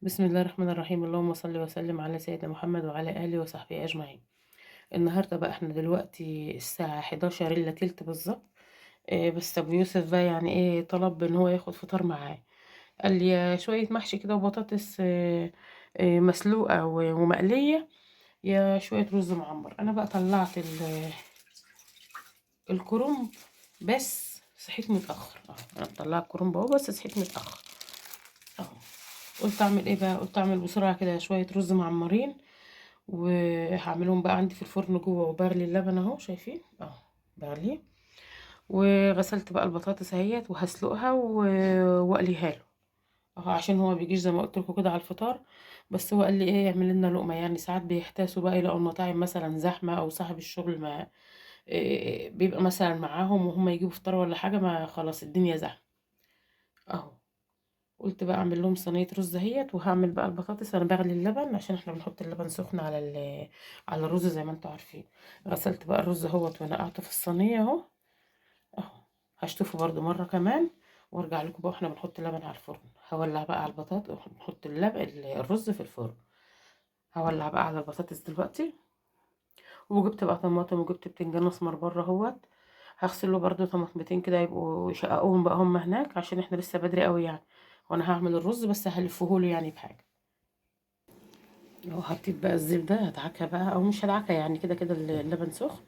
بسم الله الرحمن الرحيم. اللهم صل وسلم على سيدنا محمد وعلى آله وصحبه أجمعين. النهارده بقى احنا دلوقتي الساعة 11 إلا تلت بالظبط. بس أبو يوسف بقى يعني ايه طلب إن هو ياخد فطار معاه. قال لي يا شوية محشي كده وبطاطس مسلوقة ومقلية، يا شوية رز معمر. أنا بقى طلعت الكرنب، بس صحيت متأخر. أنا مطلعة الكرنب اهو، بس صحيت متأخر اهو. قلت أعمل ايه بقى، قلت أعمل بسرعة كده شوية رز معمرين، وهعملهم بقى عندي في الفرن جوه، وبغلي اللبن اهو، شايفين اهو بغليه. وغسلت بقى البطاطس اهيت وهسلقها واقليها له اهو، عشان هو بيجيش زي ما قلت لكم كده على الفطار. بس هو قال لي ايه يعمل لنا لقمه، يعني ساعات بيحتاسوا بقى يلاقوا المطاعم مثلا زحمه، او صاحب الشغل ما إيه بيبقى مثلا معاهم وهم يجيبوا فطار ولا حاجه، ما خلاص الدنيا زحمه اهو. قلت بقى اعمل لهم صينيه رز اهيت، وهعمل بقى البطاطس. انا بغلي اللبن عشان احنا بنحط اللبن سخن على على الرز زي ما انتوا عارفين. غسلت بقى الرز اهوت ونقعته في الصينيه اهو اهو. هشطفه برضو مره كمان، وارجع لكم بقى واحنا بنحط اللبن على الفرن. هولع بقى على البطاطس، نحط الرز في الفرن. هولع بقى على البطاطس دلوقتي. وجبت بقى طماطم، وجبت بتنجان اسمر بره اهوت. هغسله برضو طماطمتين كده يبقوا يشققوهم بقى هم هناك، عشان احنا لسه بدري قوي يعني. وانا هعمل الرز بس هلفهوله يعني بحاجه. اهو حطيت بقى الزبده، هدعكها بقى او مش هدعكها، يعني كده كده اللبن سخن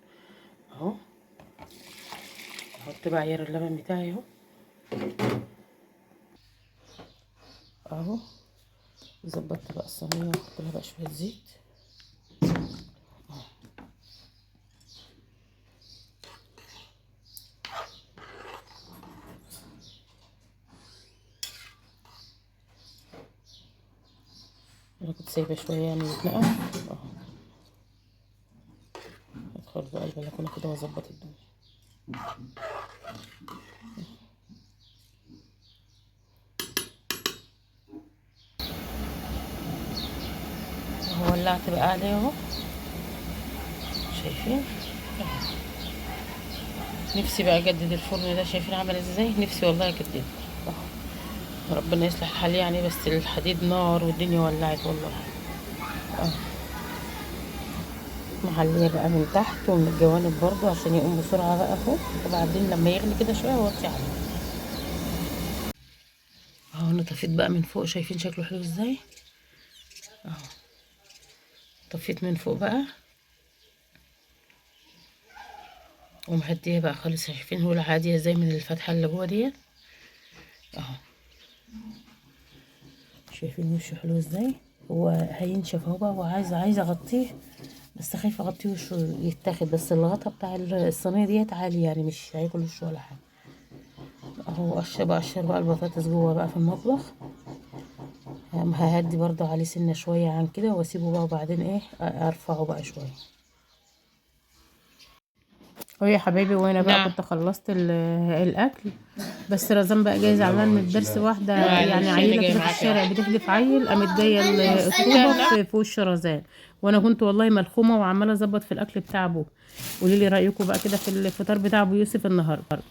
اهو. احط بقى عيار اللبن بتاعي اهو اهو. ظبطت بقى الصينيه واحط لها بقى شويه زيت انا كنت سايبه شويه يعني يتنقع اهو. ادخل بقى البلكونه كده واظبط الدنيا. اهو ولعت بقى عليه اهو، شايفين اهو. نفسي بقى اجدد الفرن ده، شايفين عمل ازاي، نفسي والله اجدده اهو. ربنا يصلح الحال يعني، بس الحديد نار والدنيا ولعت والله اهو. محلية بقى من تحت ومن الجوانب برضو عشان يقوم بسرعة بقى فوق، وبعدين لما يغلي كده شوية وطي عليه اهو. انا طفيت بقى من فوق، شايفين شكله حلو ازاي اهو. طفيت من فوق بقى ومهديه بقى خالص، شايفين هو العادية ازاي من الفتحة اللي جوه ديت اهو. شايفين وشه حلو ازاي، هو هينشف اهو بقى، وعايزة اغطيه، بس خايفة اغطيه وشه يتاخد، بس الغطا بتاع الصينية ديت عالي يعني مش هياكل وشه ولا حاجة اهو. بقشر بقى البطاطس جوه بقى في المطبخ. ههدي برضه عليه سنة شوية عن كده واسيبه بقى، وبعدين ايه ارفعه بقى شوية اهو يا حبايبي. وانا بقى كنت خلصت الاكل، بس رزان بقى جاي زعلان من الدرس. واحده يعني عيله كده في الشارع بتحدف عيل، قامت جايه الطوبه في وش رزان. وانا كنت والله ملخومه وعماله اظبط في الاكل بتاع ابوه. قولي لي رايكم بقى كده في الفطار بتاع ابو يوسف النهارده.